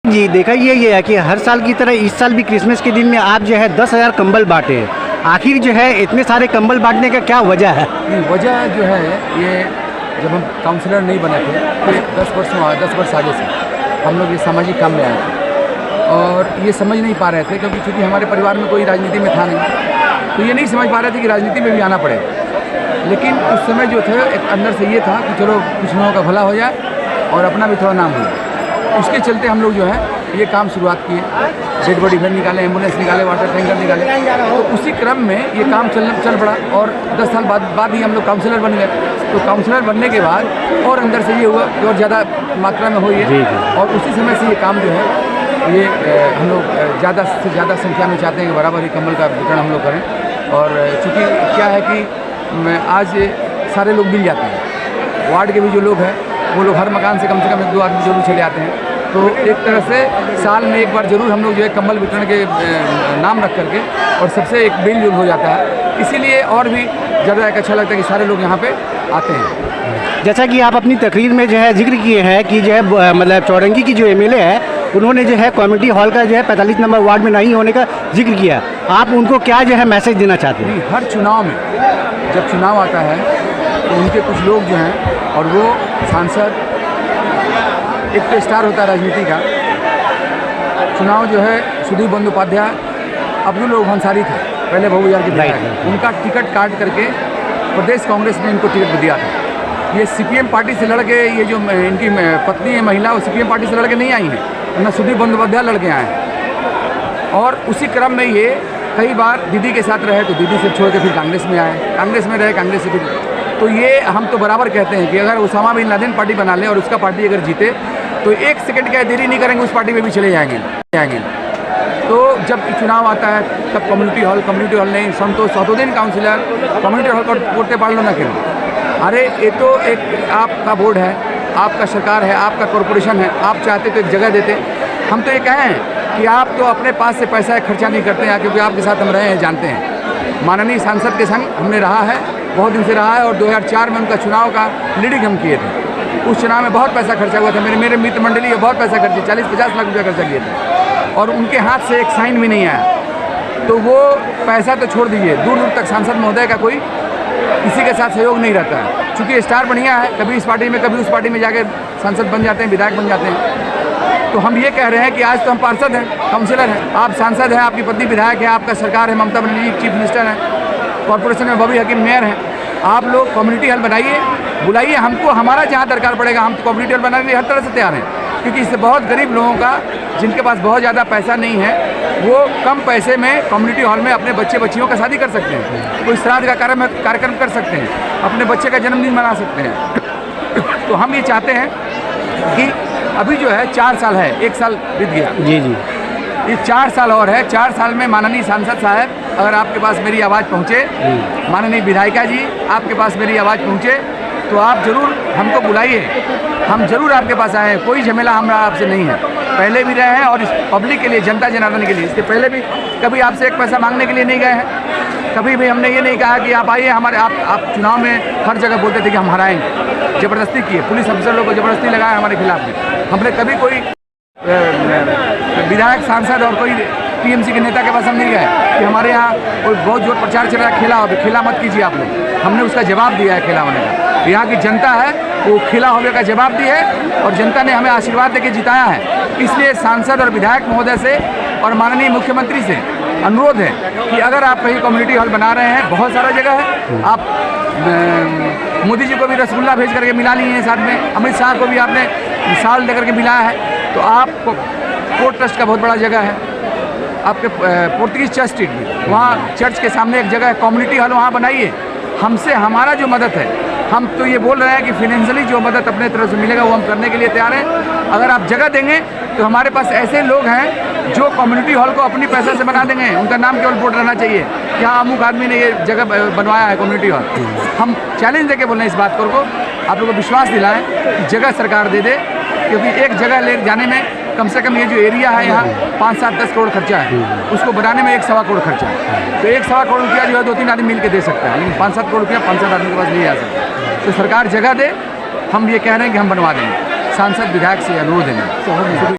जी देखा ये है कि हर साल की तरह इस साल भी क्रिसमस के दिन में आप जो है 10,000 कंबल बांटे। आखिर जो है इतने सारे कंबल बांटने का क्या वजह है? वजह जो है ये, जब हम काउंसलर नहीं बने थे 10 वर्ष आगे से हम लोग ये सामाजिक काम में आए थे और ये समझ नहीं पा रहे थे, क्योंकि चूँकि हमारे परिवार में कोई राजनीति में था नहीं, तो ये नहीं समझ पा रहे थे कि राजनीति में भी आना पड़ेगा। लेकिन उस समय जो थे एक अंदर से ये था कि चलो कुछ लोगों का भला हो जाए और अपना भी थोड़ा नाम हो जाए। उसके चलते हम लोग जो है ये काम शुरुआत किए, डेड बॉडी वैन निकाले, एम्बुलेंस निकाले, वाटर टैंकर निकाले। तो उसी क्रम में ये काम चल पड़ा और 10 साल बाद ही हम लोग काउंसलर बन गए। तो काउंसलर बनने के बाद और अंदर से ये हुआ कि और ज़्यादा मात्रा में हो ये, और उसी समय से ये काम जो है ये हम लोग ज़्यादा से ज़्यादा संख्या में चाहते हैं कि बराबर ही कंबल का वितरण हम लोग करें। और चूँकि क्या है कि आज सारे लोग मिल जाते हैं, वार्ड के भी जो लोग हैं वो लोग हर मकान से कम 1-2 आदमी जरूर चले आते हैं। तो एक तरह से साल में एक बार जरूर हम लोग जो है कंबल वितरण के नाम रख करके और सबसे एक मेल जोल हो जाता है। इसीलिए और भी ज़्यादा एक अच्छा लगता है कि सारे लोग यहाँ पे आते हैं। जैसा कि आप अपनी तकरीर में जो है जिक्र किए हैं कि जो है मतलब चौरंगी की जो एमएलए है उन्होंने जो है कम्युनिटी हॉल का जो है 45 नंबर वार्ड में नहीं होने का जिक्र किया, आप उनको क्या जो है मैसेज देना चाहते हैं? हर चुनाव में जब चुनाव आता है तो उनके कुछ लोग जो हैं, और वो सांसद एक तो स्टार होता है राजनीति का। चुनाव जो है सुधीर बंदोपाध्याय, अब्दुल रऊफ अंसारी थे पहले बहुयार के विधायक, उनका टिकट काट करके प्रदेश कांग्रेस ने इनको टिकट दिया था। ये सीपीएम पार्टी से लड़के, ये जो इनकी पत्नी है महिला, वो सीपीएम पार्टी से लड़के नहीं आई हैं, ना सुधीर बंदोपाध्याय लड़के आए हैं। और उसी क्रम में ये कई बार दीदी के साथ रहे तो दीदी से छोड़ के फिर कांग्रेस में आए, कांग्रेस में रहे, कांग्रेस से फिर। तो ये हम तो बराबर कहते हैं कि अगर उसामा बिन लादेन पार्टी बना ले और उसका पार्टी अगर जीते तो 1 सेकंड का देरी नहीं करेंगे, उस पार्टी में भी चले जाएंगे। तो जब चुनाव आता है तब कम्युनिटी हॉल नहीं, सौ दिन काउंसिलर कम्युनिटी हॉल को वोटे पाल लो ना क्यों? अरे ये तो एक आपका बोर्ड है, आपका सरकार है, आपका कॉरपोरेशन है, आप चाहते तो एक जगह देते। हम तो ये कहें कि आप तो अपने पास से पैसा खर्चा नहीं करते हैं, क्योंकि आपके साथ हम रहे हैं, जानते हैं। माननीय सांसद के संग हमने रहा है, बहुत दिन से रहा है, और 2004 में उनका चुनाव का लीडिंग हम किए थे। उस चुनाव में बहुत पैसा खर्चा हुआ था, मेरे मित्र मंडली है बहुत पैसा खर्चे, 40-50 लाख रुपया खर्चा किए थे, और उनके हाथ से एक साइन भी नहीं आया। तो वो पैसा तो छोड़ दीजिए, दूर दूर तक सांसद महोदय का कोई किसी के साथ सहयोग नहीं रहता है। चूँकि स्टार बढ़िया है, कभी इस पार्टी में कभी उस पार्टी में जाके सांसद बन जाते हैं, विधायक बन जाते हैं। तो हम ये कह रहे हैं कि आज तो हम पार्षद हैं, काउंसिलर हैं, आप सांसद हैं, आपकी पत्नी विधायक है, आपका सरकार है, ममता बनर्जी चीफ मिनिस्टर हैं, कॉर्पोरेशन में बबी हकीम मेयर हैं। आप लोग कम्युनिटी हॉल बनाइए, बुलाइए हमको, हमारा जहाँ दरकार पड़ेगा हम तो कम्युनिटी हॉल बनाने के लिए हर तरह से तैयार हैं। क्योंकि इससे बहुत गरीब लोगों का, जिनके पास बहुत ज़्यादा पैसा नहीं है, वो कम पैसे में कम्युनिटी हॉल में अपने बच्चे बच्चियों का शादी कर सकते हैं, कोई श्राद्ध का कार्यक्रम कर सकते हैं, अपने बच्चे का जन्मदिन मना सकते हैं। तो हम ये चाहते हैं कि अभी जो है 4 साल है, 1 साल बीत गया, जी ये 4 साल और है। 4 साल में माननीय सांसद साहब अगर आपके पास मेरी आवाज़ पहुँचे, माननीय विधायिका जी आपके पास मेरी आवाज़ पहुँचे, तो आप ज़रूर हमको बुलाइए, हम ज़रूर आपके पास आए हैं। कोई झमेला हमारा आपसे नहीं है, पहले भी रहे हैं और इस पब्लिक के लिए, जनता जनार्दन के लिए, इसके पहले भी कभी आपसे एक पैसा मांगने के लिए नहीं गए हैं। कभी भी हमने ये नहीं कहा कि आप आइए हमारे, आप चुनाव में हर जगह बोलते थे कि हम हराएंगे, ज़बरदस्ती किए, पुलिस अफसर लोग को ज़बरदस्ती लगाया हमारे खिलाफ में। हमने कभी कोई विधायक सांसद और कोई टीएमसी के नेता के पास हम नहीं गए कि हमारे यहाँ कोई बहुत जोर प्रचार चल रहा है, खेला मत कीजिए आप लोग। हमने उसका जवाब दिया है खेला होने का। यहाँ की जनता है वो खेला होने का जवाब दी है, और जनता ने हमें आशीर्वाद देके जिताया है। इसलिए सांसद और विधायक महोदय से और माननीय मुख्यमंत्री से अनुरोध है कि अगर आप कहीं कम्युनिटी हॉल बना रहे हैं, बहुत सारा जगह है, आप मोदी जी को भी रसगुल्ला भेज करके मिला लिए हैं, साथ में अमित शाह को भी आपने मिसाल दे करके मिलाया है। तो आप कोर्ट ट्रस्ट का बहुत बड़ा जगह है, आपके पोर्तुगीज चर्च स्ट्रीट में, वहाँ चर्च के सामने एक जगह है, कम्युनिटी हॉल वहाँ बनाइए। हमसे हमारा जो मदद है, हम तो ये बोल रहे हैं कि फाइनेंशियली जो मदद अपने तरफ से मिलेगा वो हम करने के लिए तैयार हैं। अगर आप जगह देंगे तो हमारे पास ऐसे लोग हैं जो कम्युनिटी हॉल को अपनी पैसे से बना देंगे, उनका नाम केवल बोर्ड रहना चाहिए कि हाँ अमुक आदमी ने ये जगह बनवाया है कम्युनिटी हॉल। हम चैलेंज देके बोल रहे हैं इस बात को आप लोगों को विश्वास दिलाएं कि जगह सरकार दे दे, क्योंकि एक जगह ले जाने में कम से कम ये जो एरिया है यहाँ 5-7-10 करोड़ खर्चा है, उसको बनाने में 1-1.25 करोड़ खर्चा है। तो 1-1.25 करोड़ रुपया जो है 2-3 आदमी मिल के दे सकता है, लेकिन 5-7 करोड़ रुपया 5-7 आदमी के पास नहीं आ सकता। तो सरकार जगह दे, हम ये कह रहे हैं कि हम बनवा देंगे, सांसद विधायक से अनुरोध है।